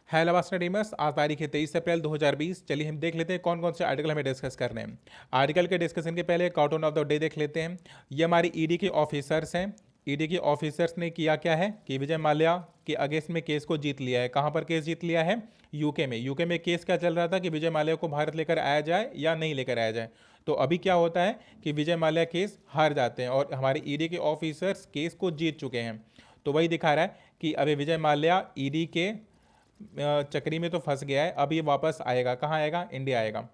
Hello वास्टरीमर्स, आज तारीख है 23 अप्रैल 2020। चलिए हम देख लेते हैं कौन कौन से आर्टिकल हमें डिस्कस करने हैं। आर्टिकल के डिस्कशन के पहले कार्टून ऑफ द डे देख लेते हैं। ये हमारी ईडी के ऑफिसर्स हैं। ईडी के ऑफिसर्स ने किया क्या है कि विजय माल्या के अगेंस्ट में केस को जीत लिया है। कहाँ पर केस जीत लिया है? यूके में। यूके में केस क्या चल रहा था कि विजय माल्या को भारत लेकर आया जाए या नहीं लेकर आया जाए। तो अभी क्या होता है कि विजय माल्या केस हार जाते हैं और हमारे ईडी के ऑफिसर्स केस को जीत चुके हैं। तो वही दिखा रहा है कि अभी विजय माल्या ईडी के चक्री में तो फंस गया है। अब ये वापस आएगा, कहाँ आएगा? इंडिया आएगा।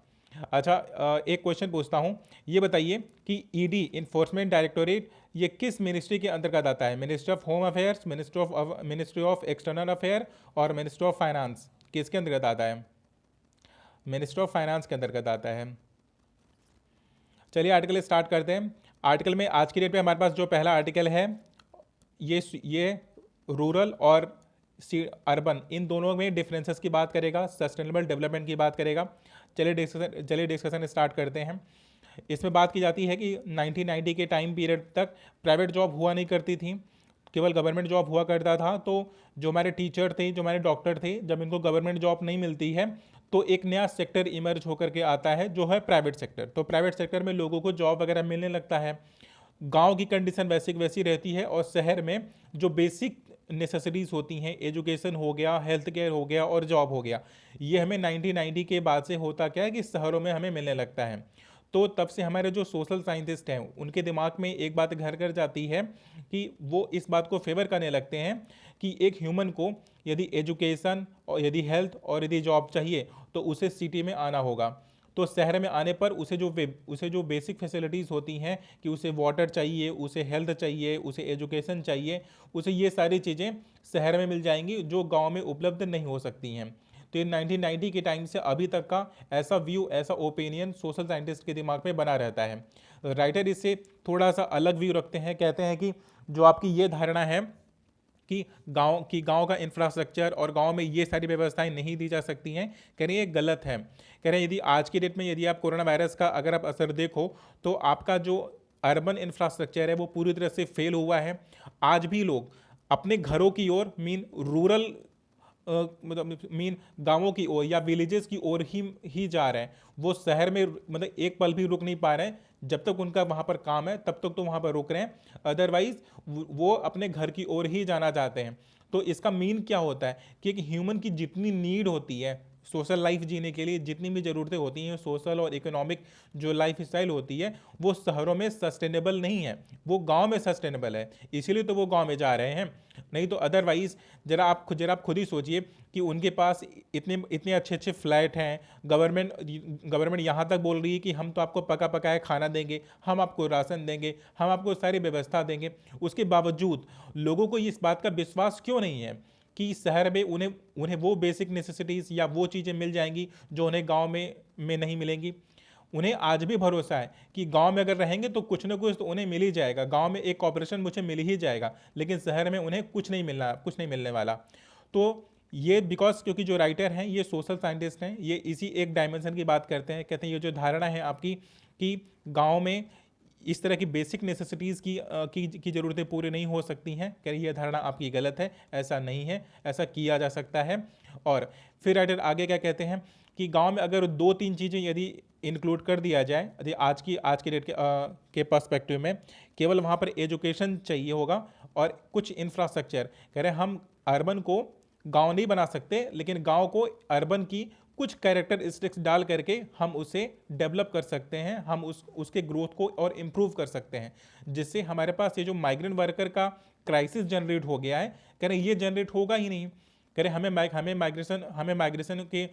अच्छा, एक क्वेश्चन पूछता हूँ। ये बताइए कि ईडी इन्फोर्समेंट डायरेक्टोरेट ये किस मिनिस्ट्री के अंतर्गत आता है? Ministry of home affairs, ministry of external affair और मिनिस्ट्री ऑफ फाइनेंस? किसके अंतर्गत आता है? मिनिस्ट्री ऑफ फाइनेंस के अंतर्गत आता है। चलिए आर्टिकल स्टार्ट करते हैं। आर्टिकल में आज की डेट में हमारे पास जो पहला आर्टिकल है ये रूरल और अर्बन इन दोनों में डिफरेंसेस की बात करेगा, सस्टेनेबल डेवलपमेंट की बात करेगा। चलिए डिस्कशन स्टार्ट करते हैं। इसमें बात की जाती है कि 1990 के टाइम पीरियड तक प्राइवेट जॉब हुआ नहीं करती थी, केवल गवर्नमेंट जॉब हुआ करता था। तो जो हमारे टीचर थे, जो हमारे डॉक्टर थे, जब इनको गवर्नमेंट जॉब नहीं मिलती है तो एक नया सेक्टर इमर्ज होकर के आता है जो है प्राइवेट सेक्टर। तो प्राइवेट सेक्टर में लोगों को जॉब वगैरह मिलने लगता है। गांव की कंडीशन वैसी की वैसी रहती है और शहर में जो बेसिक नेसेसरीज होती हैं, एजुकेशन हो गया, हेल्थ केयर हो गया और जॉब हो गया, ये हमें 1990 के बाद से होता क्या है कि शहरों में हमें मिलने लगता है। तो तब से हमारे जो सोशल साइंटिस्ट हैं उनके दिमाग में एक बात घर कर जाती है कि वो इस बात को फेवर करने लगते हैं कि एक ह्यूमन को यदि एजुकेशन और यदि हेल्थ और यदि जॉब चाहिए तो उसे सिटी में आना होगा। तो शहर में आने पर उसे जो बेसिक फैसिलिटीज़ होती हैं कि उसे वाटर चाहिए, उसे हेल्थ चाहिए, उसे एजुकेशन चाहिए, उसे ये सारी चीज़ें शहर में मिल जाएंगी जो गांव में उपलब्ध नहीं हो सकती हैं। तो ये 1990 के टाइम से अभी तक का ऐसा व्यू, ऐसा ओपिनियन सोशल साइंटिस्ट के दिमाग में बना रहता है। राइटर इससे थोड़ा सा अलग व्यू रखते हैं। कहते हैं कि जो आपकी ये धारणा है कि गांव का इंफ्रास्ट्रक्चर और गांव में ये सारी व्यवस्थाएं नहीं दी जा सकती हैं, कह रहे हैं ये गलत है। कह रहे हैं यदि आज की डेट में यदि आप कोरोना वायरस का अगर आप असर देखो तो आपका जो अर्बन इंफ्रास्ट्रक्चर है वो पूरी तरह से फेल हुआ है। आज भी लोग अपने घरों की ओर, मीन रूरल मतलब मीन गांवों की ओर या विलेजेस की ओर ही जा रहे हैं। वो शहर में मतलब एक पल भी रुक नहीं पा रहे हैं। जब तक उनका वहाँ पर काम है तब तक तो वहाँ पर रुक रहे हैं, अदरवाइज वो अपने घर की ओर ही जाना चाहते हैं। तो इसका मीन क्या होता है कि एक ह्यूमन की जितनी नीड होती है सोशल लाइफ जीने के लिए, जितनी भी ज़रूरतें होती हैं सोशल और इकोनॉमिक जो लाइफ स्टाइल होती है, वो शहरों में सस्टेनेबल नहीं है, वो गांव में सस्टेनेबल है। इसीलिए तो वो गांव में जा रहे हैं। नहीं तो अदरवाइज जरा आप खुद ही सोचिए कि उनके पास इतने इतने अच्छे अच्छे फ्लैट हैं, गवर्नमेंट यहाँ तक बोल रही है कि हम तो आपको पका पकाया खाना देंगे, हम आपको राशन देंगे, हम आपको सारी व्यवस्था देंगे। उसके बावजूद लोगों को इस बात का विश्वास क्यों नहीं है कि शहर में उन्हें उन्हें वो बेसिक नेसेसिटीज़ या वो चीज़ें मिल जाएंगी जो उन्हें गांव में नहीं मिलेंगी। उन्हें आज भी भरोसा है कि गांव में अगर रहेंगे तो कुछ ना कुछ तो उन्हें मिल ही जाएगा, गांव में एक ऑपरेशन मुझे मिल ही जाएगा, लेकिन शहर में उन्हें कुछ नहीं मिलने वाला। तो ये बिकॉज क्योंकि जो राइटर हैं ये सोशल साइंटिस्ट हैं, ये इसी एक डायमेंशन की बात करते हैं। कहते हैं ये जो धारणा है आपकी कि गांव में इस तरह की बेसिक नेसेसिटीज़ की ज़रूरतें पूरी नहीं हो सकती हैं, कह रही ये धारणा आपकी गलत है, ऐसा नहीं है, ऐसा किया जा सकता है। और फिर राइटर आगे क्या कहते हैं कि गांव में अगर दो तीन चीज़ें यदि इंक्लूड कर दिया जाए, यदि आज की डेट के पर्सपेक्टिव में केवल वहाँ पर एजुकेशन चाहिए होगा और कुछ इंफ्रास्ट्रक्चर। कह रहे हैं हम अर्बन को गांव नहीं बना सकते, लेकिन गांव को अर्बन की कुछ कैरेक्टरिस्टिक्स डाल करके हम उसे डेवलप कर सकते हैं, हम उसके ग्रोथ को और इम्प्रूव कर सकते हैं, जिससे हमारे पास ये जो माइग्रेंट वर्कर का क्राइसिस जनरेट हो गया है, कह रहे हैं ये जनरेट होगा ही नहीं। कह रहे हमें माइग्रेशन के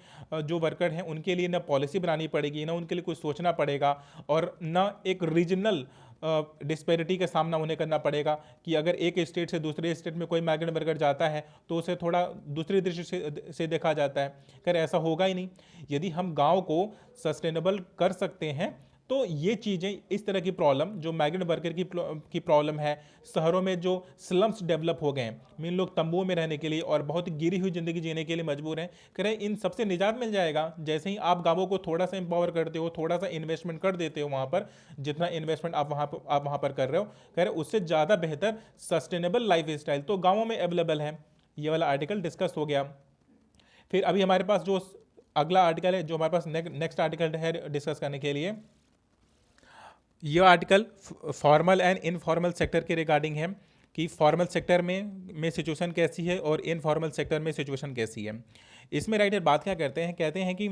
जो वर्कर हैं उनके लिए ना पॉलिसी बनानी पड़ेगी, ना उनके लिए कुछ सोचना पड़ेगा, और ना एक रीजनल डिस्पैरिटी का सामना उन्हें करना पड़ेगा कि अगर एक स्टेट से दूसरे स्टेट में कोई माइग्रेंट वर्कर जाता है तो उसे थोड़ा दूसरी दृष्टि से देखा जाता है। कर ऐसा होगा ही नहीं। यदि हम गांव को सस्टेनेबल कर सकते हैं तो ये चीज़ें, इस तरह की प्रॉब्लम जो माइग्रेंट वर्कर की प्रॉब्लम है, शहरों में जो स्लम्स डेवलप हो गए हैं, मीन लोग तंबुओं में रहने के लिए और बहुत गिरी हुई ज़िंदगी जीने के लिए मजबूर हैं, कह रहे हैं इन सबसे निजात मिल जाएगा जैसे ही आप गांवों को थोड़ा सा एम्पावर करते हो, थोड़ा सा इन्वेस्टमेंट कर देते हो वहाँ पर, जितना इन्वेस्टमेंट आप वहाँ पर कर रहे हो, कह रहे उससे ज़्यादा बेहतर सस्टेनेबल लाइफ स्टाइल तो गाँवों में अवेलेबल है। ये वाला आर्टिकल डिस्कस हो गया। फिर अभी हमारे पास जो अगला आर्टिकल है, जो हमारे पास नेक्स्ट आर्टिकल है डिस्कस करने के लिए, ये article formal and informal sector के रिगार्डिंग है कि फॉर्मल सेक्टर में सिचुएशन कैसी है और इनफॉर्मल सेक्टर में सिचुएशन कैसी है। इसमें राइटर बात क्या करते हैं, कहते हैं कि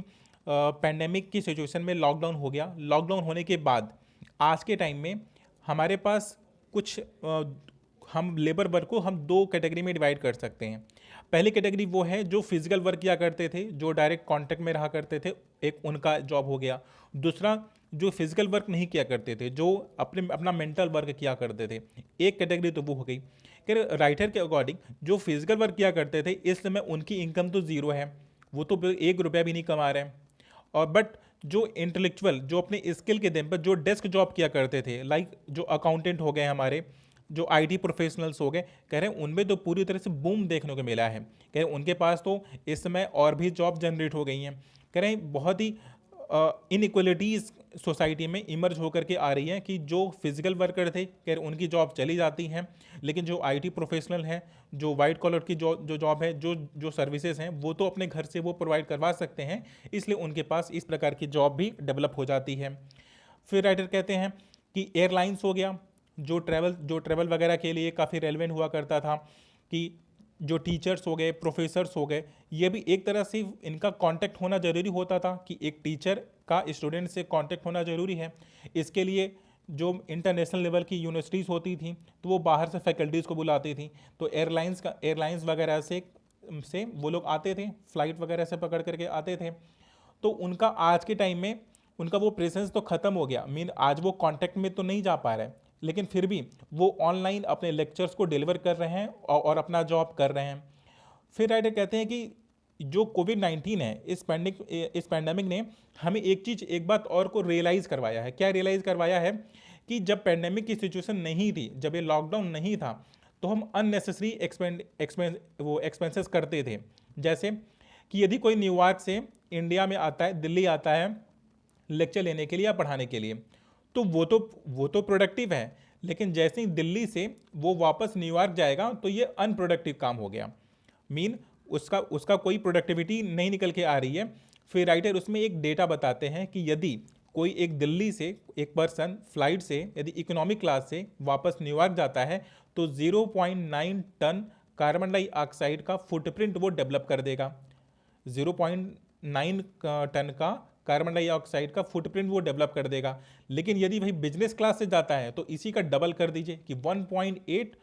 पैंडेमिक की सिचुएशन में लॉकडाउन हो गया। लॉकडाउन होने के बाद आज के टाइम में हमारे पास कुछ हम लेबर वर्क को हम दो कैटेगरी में डिवाइड कर सकते हैं। पहली कैटेगरी वो है जो फिजिकल वर्क किया करते थे, जो डायरेक्ट कांटेक्ट में रहा करते थे, एक उनका जॉब हो गया। दूसरा जो फिजिकल वर्क नहीं किया करते थे, जो अपना मेंटल वर्क किया करते थे, एक कैटेगरी तो वो हो गई। कि राइटर के अकॉर्डिंग जो फिजिकल वर्क किया करते थे इस समय उनकी इनकम तो ज़ीरो है, वो तो 1 रुपया भी नहीं कमा रहे हैं। और बट जो इंटेलेक्चुअल, जो अपने स्किल के दम पर जो डेस्क जॉब किया करते थे, लाइक जो अकाउंटेंट हो गए हमारे, जो आईटी प्रोफेशनल्स हो गए, कह रहे हैं उनमें तो पूरी तरह से बूम देखने को मिला है। कह रहे हैं उनके पास तो इस समय और भी जॉब जनरेट हो गई हैं। कह रहे हैं बहुत ही इनइक्वलिटीज़ सोसाइटी में इमर्ज होकर के आ रही हैं कि जो फिजिकल वर्कर थे, कह रहे उनकी जॉब चली जाती हैं, लेकिन जो आईटी प्रोफेशनल हैं, जो वाइट कॉलर की जो जॉब है, जो सर्विसेज हैं, वो तो अपने घर से वो प्रोवाइड करवा सकते हैं, इसलिए उनके पास इस प्रकार की जॉब भी डेवलप हो जाती है। फिर राइटर कहते हैं कि एयरलाइंस हो गया, जो ट्रैवल वगैरह के लिए काफ़ी रेलेवेंट हुआ करता था, कि जो टीचर्स हो गए, प्रोफेसर्स हो गए, ये भी एक तरह से इनका कांटेक्ट होना ज़रूरी होता था कि एक टीचर का स्टूडेंट से कांटेक्ट होना ज़रूरी है। इसके लिए जो इंटरनेशनल लेवल की यूनिवर्सिटीज़ होती थी तो वो बाहर से फैकल्टीज़ को बुलाती थी, तो एयरलाइंस वगैरह से वो लोग आते थे, फ्लाइट वगैरह से पकड़ करके आते थे। तो उनका आज के टाइम में उनका वो प्रेजेंस तो ख़त्म हो गया, मीन आज वो कांटेक्ट में तो नहीं जा पा रहे, लेकिन फिर भी वो ऑनलाइन अपने लेक्चर्स को डिलीवर कर रहे हैं और अपना जॉब कर रहे हैं। फिर राइटर कहते हैं कि जो कोविड-19 है, इस पैंडेमिक ने हमें एक चीज़, एक बात और को रियलाइज़ करवाया है। क्या रियलाइज़ करवाया है कि जब पैंडेमिक की सिचुएशन नहीं थी, जब ये लॉकडाउन नहीं था, तो हम अननेसेसरी एक्सपेंसेस करते थे। जैसे कि यदि कोई न्यूयॉर्क से इंडिया में आता है, दिल्ली आता है लेक्चर लेने के लिए या पढ़ाने के लिए, तो वो तो प्रोडक्टिव है, लेकिन जैसे ही दिल्ली से वो वापस न्यूयॉर्क जाएगा तो ये अनप्रोडक्टिव काम हो गया, मीन उसका कोई प्रोडक्टिविटी नहीं निकल के आ रही है। फिर राइटर उसमें एक डेटा बताते हैं कि यदि कोई एक दिल्ली से एक पर्सन फ्लाइट से यदि इकोनॉमिक क्लास से वापस न्यूयॉर्क जाता है तो 0.9 टन कार्बन डाइऑक्साइड का फुटप्रिंट वो डेवलप कर देगा। 0.9 टन का कार्बन डाइऑक्साइड का फुटप्रिंट वो डेवलप कर देगा। लेकिन यदि वही बिजनेस क्लास से जाता है तो इसी का डबल कर दीजिए कि 1.8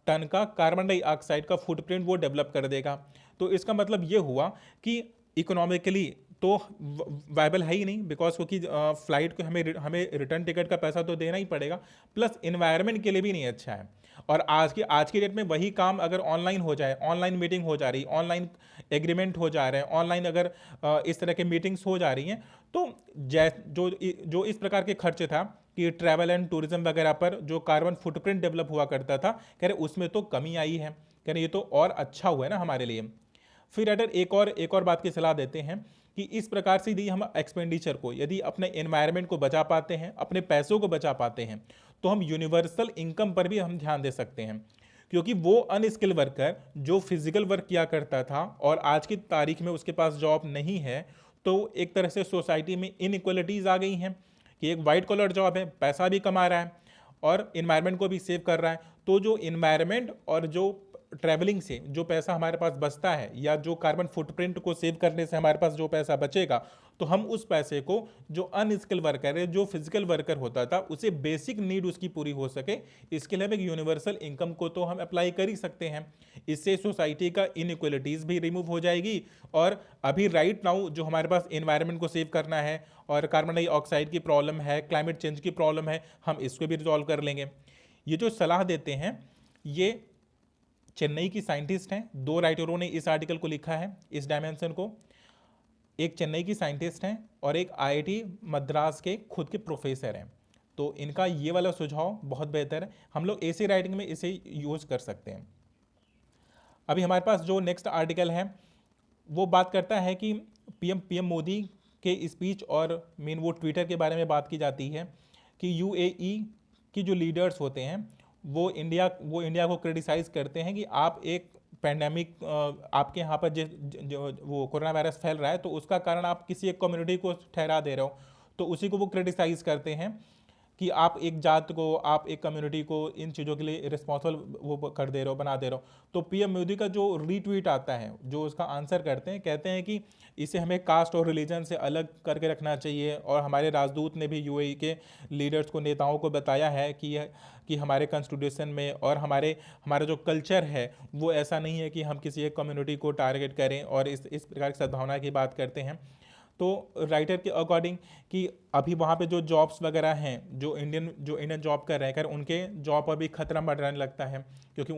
टन का कार्बन डाइऑक्साइड का फुटप्रिंट वो डेवलप कर देगा। तो इसका मतलब ये हुआ कि इकोनॉमिकली तो वायबल है ही नहीं, बिकॉज क्योंकि फ्लाइट को हमें रिटर्न टिकट का पैसा तो देना ही पड़ेगा, प्लस इन्वायरमेंट के लिए भी नहीं अच्छा है। और आज की डेट में वही काम अगर ऑनलाइन हो जाए, ऑनलाइन मीटिंग हो जा रही, ऑनलाइन एग्रीमेंट हो जा रहे हैं, ऑनलाइन अगर इस तरह के मीटिंग्स हो जा रही हैं, तो जो इस प्रकार के खर्च था कि ट्रैवल एंड टूरिज्म वगैरह पर जो कार्बन फुटप्रिंट डेवलप हुआ करता था, कह रहे उसमें तो कमी आई है। कह रहे ये तो और अच्छा हुआ है ना हमारे लिए। फिर अगर एक और बात की सलाह देते हैं कि इस प्रकार से यदि हम एक्सपेंडिचर को, यदि अपने एनवायरनमेंट को बचा पाते हैं, अपने पैसों को बचा पाते हैं, तो हम यूनिवर्सल इनकम पर भी हम ध्यान दे सकते हैं। क्योंकि वो अनस्किल वर्कर जो फिजिकल वर्क किया करता था और आज की तारीख में उसके पास जॉब नहीं है, तो एक तरह से सोसाइटी में इनइक्वलिटीज़ आ गई हैं कि एक वाइट कॉलर जॉब है, पैसा भी कमा रहा है और इन्वायरमेंट को भी सेव कर रहा है। तो जो इन्वायरमेंट और जो ट्रैवलिंग से जो पैसा हमारे पास बचता है, या जो कार्बन फुटप्रिंट को सेव करने से हमारे पास जो पैसा बचेगा, तो हम उस पैसे को जो अनस्किल वर्कर है, जो फिजिकल वर्कर होता था, उसे बेसिक नीड उसकी पूरी हो सके, इसके लिए हम एक यूनिवर्सल इनकम को तो हम अप्लाई कर ही सकते हैं। इससे सोसाइटी का इनइक्वलिटीज़ भी रिमूव हो जाएगी। और अभी राइट नाउ जो हमारे पास इन्वायरमेंट को सेव करना है और कार्बन डाइऑक्साइड की प्रॉब्लम है, क्लाइमेट चेंज की प्रॉब्लम है, हम इसको भी रिजॉल्व कर लेंगे। ये जो सलाह देते हैं ये चेन्नई की साइंटिस्ट हैं, दो राइटरों ने इस आर्टिकल को लिखा है, इस डायमेंशन को। एक चेन्नई की साइंटिस्ट हैं और एक आईआईटी मद्रास के खुद के प्रोफेसर हैं। तो इनका ये वाला सुझाव बहुत बेहतर है, हम लोग ऐसे राइटिंग में इसे यूज़ कर सकते हैं। अभी हमारे पास जो नेक्स्ट आर्टिकल है वो बात करता है कि पीएम मोदी के स्पीच और मेन वो ट्विटर के बारे में बात की जाती है कि यूएई की जो लीडर्स होते हैं वो इंडिया को क्रिटिसाइज़ करते हैं कि आप एक पैंडेमिक आपके यहाँ पर जो वो कोरोना वायरस फैल रहा है, तो उसका कारण आप किसी एक कम्युनिटी को ठहरा दे रहे हो, तो उसी को वो क्रिटिसाइज करते हैं कि आप एक जात को, आप एक कम्युनिटी को इन चीज़ों के लिए रिस्पॉन्सिबल वो कर दे रहे हो, बना दे रहे हो। तो पीएम मोदी का जो रीट्वीट आता है, जो उसका आंसर करते हैं, कहते हैं कि इसे हमें कास्ट और रिलीजन से अलग करके रखना चाहिए। और हमारे राजदूत ने भी यूएई के लीडर्स को, नेताओं को बताया है कि हमारे कॉन्स्टिट्यूशन में और हमारा जो कल्चर है वो ऐसा नहीं है कि हम किसी एक कम्युनिटी को टारगेट करें और इस प्रकार की सद्भावना की बात करते हैं। तो राइटर के अकॉर्डिंग कि अभी वहाँ पे जो जॉब्स वगैरह हैं, जो इंडियन जॉब कर रहे हैं, कर उनके जॉब पर भी खतरा मंडराने लगता है, क्योंकि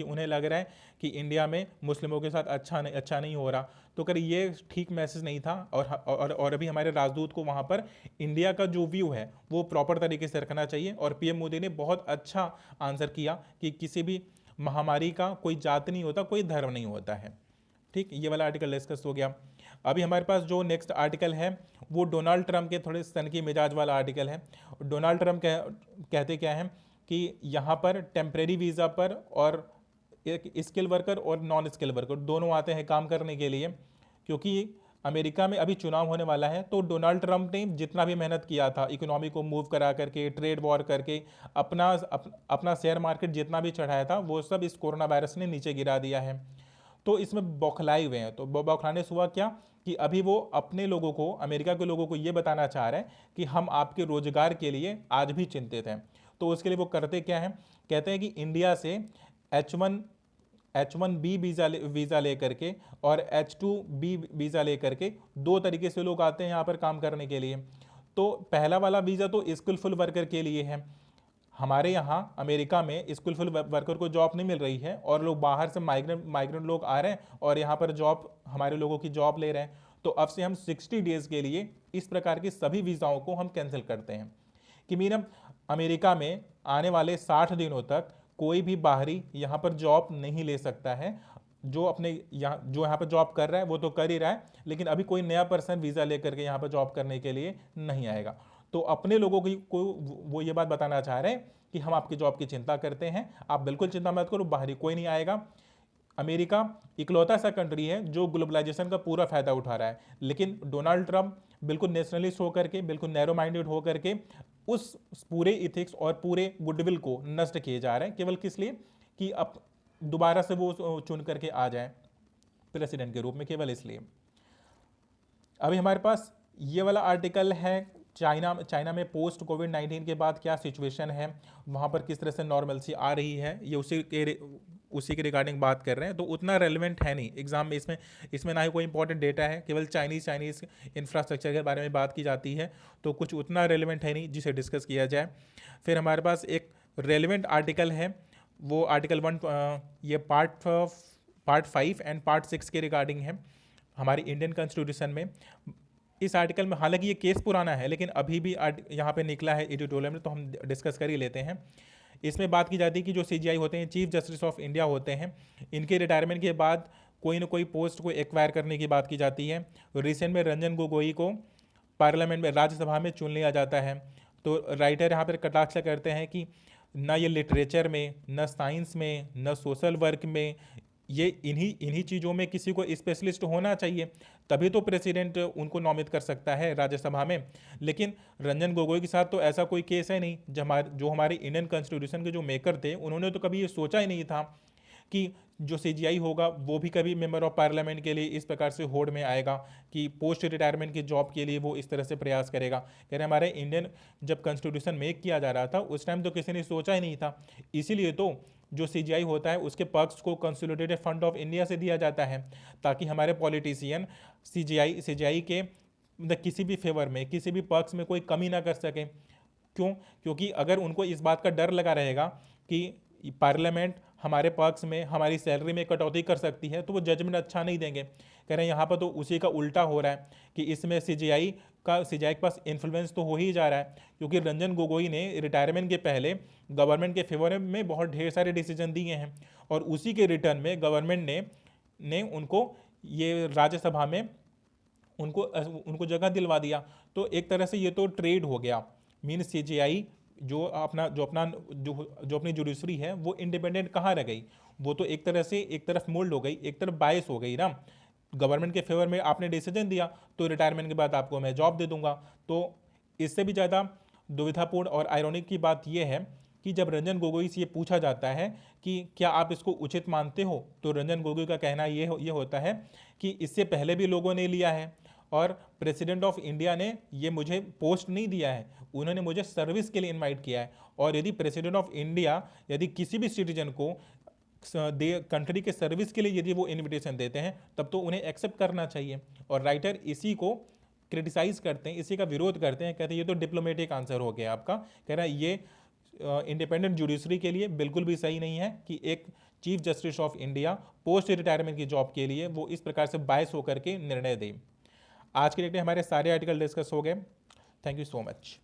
उन्हें लग रहा है कि इंडिया में मुस्लिमों के साथ अच्छा नहीं हो रहा। तो कर ये ठीक मैसेज नहीं था। और अभी हमारे राजदूत को वहाँ पर इंडिया का जो व्यू है वो प्रॉपर तरीके से रखना चाहिए। और पीएम मोदी ने बहुत अच्छा आंसर किया कि किसी भी महामारी का कोई जात नहीं होता, कोई धर्म नहीं होता है। ठीक, ये वाला आर्टिकल डिस्कस हो गया। अभी हमारे पास जो नेक्स्ट आर्टिकल है वो डोनाल्ड ट्रंप के थोड़े सनकी मिजाज वाला आर्टिकल है। डोनाल्ड ट्रंप कहते क्या हैं कि यहाँ पर टेम्परेरी वीज़ा पर और एक स्किल वर्कर और नॉन स्किल वर्कर दोनों आते हैं काम करने के लिए, क्योंकि अमेरिका में अभी चुनाव होने वाला है। तो डोनाल्ड ट्रंप ने जितना भी मेहनत किया था इकोनॉमी को मूव करा करके, ट्रेड वॉर करके, अपना शेयर मार्केट जितना भी चढ़ाया था वो सब इस कोरोना वायरस ने नीचे गिरा दिया है। तो इसमें बौखलाए हुए हैं। तो बौखलाने से हुआ क्या कि अभी वो अपने लोगों को, अमेरिका के लोगों को ये बताना चाह रहे हैं कि हम आपके रोजगार के लिए आज भी चिंतित हैं। तो उसके लिए वो करते क्या हैं, कहते हैं कि इंडिया से H1B वीज़ा लेकर के और H2B वीज़ा लेकर के दो तरीके से लोग आते हैं यहाँ पर काम करने के लिए। तो पहला वाला वीज़ा तो स्किलफुल वर्कर के लिए है। हमारे यहाँ अमेरिका में स्किलफुल वर्कर को जॉब नहीं मिल रही है और लोग बाहर से माइग्रेंट लोग आ रहे हैं और यहाँ पर जॉब, हमारे लोगों की जॉब ले रहे हैं। तो अब से हम 60 डेज़ के लिए इस प्रकार की सभी वीज़ाओं को हम कैंसिल करते हैं कि मीनम अमेरिका में आने वाले 60 दिनों तक कोई भी बाहरी यहाँ पर जॉब नहीं ले सकता है। जो यहाँ पर जॉब कर रहा है वो तो कर ही रहा है, लेकिन अभी कोई नया पर्सन वीज़ा लेकर के यहाँ पर जॉब करने के लिए नहीं आएगा। तो अपने लोगों को वो ये बात बताना चाह रहे हैं कि हम आपकी जॉब की चिंता करते हैं, आप बिल्कुल चिंता मत करो, बाहरी कोई नहीं आएगा। अमेरिका इकलौता ऐसा कंट्री है जो ग्लोबलाइजेशन का पूरा फायदा उठा रहा है, लेकिन डोनाल्ड ट्रंप बिल्कुल नेशनलिस्ट होकर के, बिल्कुल नैरो माइंडेड होकर के उस पूरे इथिक्स और पूरे गुडविल को नष्ट किए जा रहे हैं, केवल किस लिए कि अब दोबारा से वो चुन करके आ जाए प्रेसिडेंट के रूप में, केवल इसलिए। अभी हमारे पास ये वाला आर्टिकल है चाइना में पोस्ट कोविड-19 के बाद क्या सिचुएशन है, वहाँ पर किस तरह से नॉर्मलसी आ रही है, ये उसी के रिगार्डिंग बात कर रहे हैं। तो उतना रेलिवेंट है नहीं एग्जाम में, इसमें ना ही कोई इंपॉर्टेंट डेटा है, केवल चाइनीज़ इंफ्रास्ट्रक्चर के बारे में बात की जाती है। तो कुछ उतना रेलिवेंट है नहीं जिसे डिस्कस किया जाए। फिर हमारे पास एक रेलिवेंट आर्टिकल है, वो आर्टिकल 1, ये पार्ट 5 एंड पार्ट 6 के रिगार्डिंग है हमारी इंडियन कॉन्स्टिट्यूशन में। इस आर्टिकल में, हालांकि ये केस पुराना है लेकिन अभी भी यहाँ पे निकला है एडिटोरियल में, तो हम डिस्कस कर ही लेते हैं। इसमें बात की जाती है कि जो सीजीआई होते हैं, चीफ जस्टिस ऑफ इंडिया होते हैं, इनके रिटायरमेंट के बाद कोई ना कोई पोस्ट को एक्वायर करने की बात की जाती है। रिसेंट में रंजन गोगोई को पार्लियामेंट में, राज्यसभा में चुन लिया जाता है। तो राइटर यहाँ पर कटाक्ष करते हैं कि न ये लिटरेचर में, न साइंस में, न सोशल वर्क में, ये इन्हीं चीज़ों में किसी को स्पेशलिस्ट होना चाहिए, तभी तो प्रेसिडेंट उनको नॉमिनेट कर सकता है राज्यसभा में। लेकिन रंजन गोगोई के साथ तो ऐसा कोई केस है नहीं। जो हमारे इंडियन कॉन्स्टिट्यूशन के जो मेकर थे, उन्होंने तो कभी ये सोचा ही नहीं था कि जो सीजीआई होगा वो भी कभी मेंबर ऑफ पार्लियामेंट के लिए इस प्रकार से होड़ में आएगा कि पोस्ट रिटायरमेंट की जॉब के लिए वो इस तरह से प्रयास करेगा। कह रहे हमारे इंडियन जब कॉन्स्टिट्यूशन मेक किया जा रहा था उस टाइम तो किसी ने सोचा ही नहीं था। इसीलिए तो जो सीजीआई होता है उसके पक्ष को कंसोलिडेटेड फंड ऑफ इंडिया से दिया जाता है, ताकि हमारे पॉलिटिशियन सीजीआई के किसी भी फेवर में, किसी भी पक्ष में कोई कमी ना कर सके। क्यों? क्योंकि अगर उनको इस बात का डर लगा रहेगा कि पार्लियामेंट हमारे पक्ष में हमारी सैलरी में कटौती कर सकती है, तो वो जजमेंट अच्छा नहीं देंगे। कह रहे हैं यहाँ पर तो उसी का उल्टा हो रहा है कि इसमें सीजीआई के पास इन्फ्लुएंस तो हो ही जा रहा है, क्योंकि रंजन गोगोई ने रिटायरमेंट के पहले गवर्नमेंट के फेवर में बहुत ढेर सारे डिसीजन दिए हैं और उसी के रिटर्न में गवर्नमेंट ने उनको ये राज्यसभा में उनको जगह दिलवा दिया। तो एक तरह से ये तो ट्रेड हो गया। मीन सीजीआई जो अपनी जुडिशरी है वो इंडिपेंडेंट कहाँ रह गई, वो तो एक तरह से एक तरफ मोल्ड हो गई, एक तरफ बायस हो गई ना। गवर्नमेंट के फेवर में आपने डिसीजन दिया तो रिटायरमेंट के बाद आपको मैं जॉब दे दूंगा। तो इससे भी ज़्यादा दुविधापूर्ण और आयरॉनिक की बात यह है कि जब रंजन गोगोई से ये पूछा जाता है कि क्या आप इसको उचित मानते हो, तो रंजन गोगोई का कहना ये होता है कि इससे पहले भी लोगों ने लिया है और प्रेसिडेंट ऑफ इंडिया ने ये मुझे पोस्ट नहीं दिया है, उन्होंने मुझे सर्विस के लिए इनवाइट किया है। और यदि प्रेसिडेंट ऑफ इंडिया यदि किसी भी सिटीजन को कंट्री के सर्विस के लिए यदि वो इनविटेशन देते हैं तब तो उन्हें एक्सेप्ट करना चाहिए। और राइटर इसी को क्रिटिसाइज करते हैं, इसी का विरोध करते हैं, कहते हैं ये तो डिप्लोमेटिक आंसर हो गया आपका। कह रहा है ये इंडिपेंडेंट जुडिशरी के लिए बिल्कुल भी सही नहीं है कि एक chief justice of India post retirement की जॉब के लिए वो इस प्रकार से बायस होकर के निर्णय दे। आज के डेट में हमारे सारे आर्टिकल डिस्कस हो गए। Thank you so much.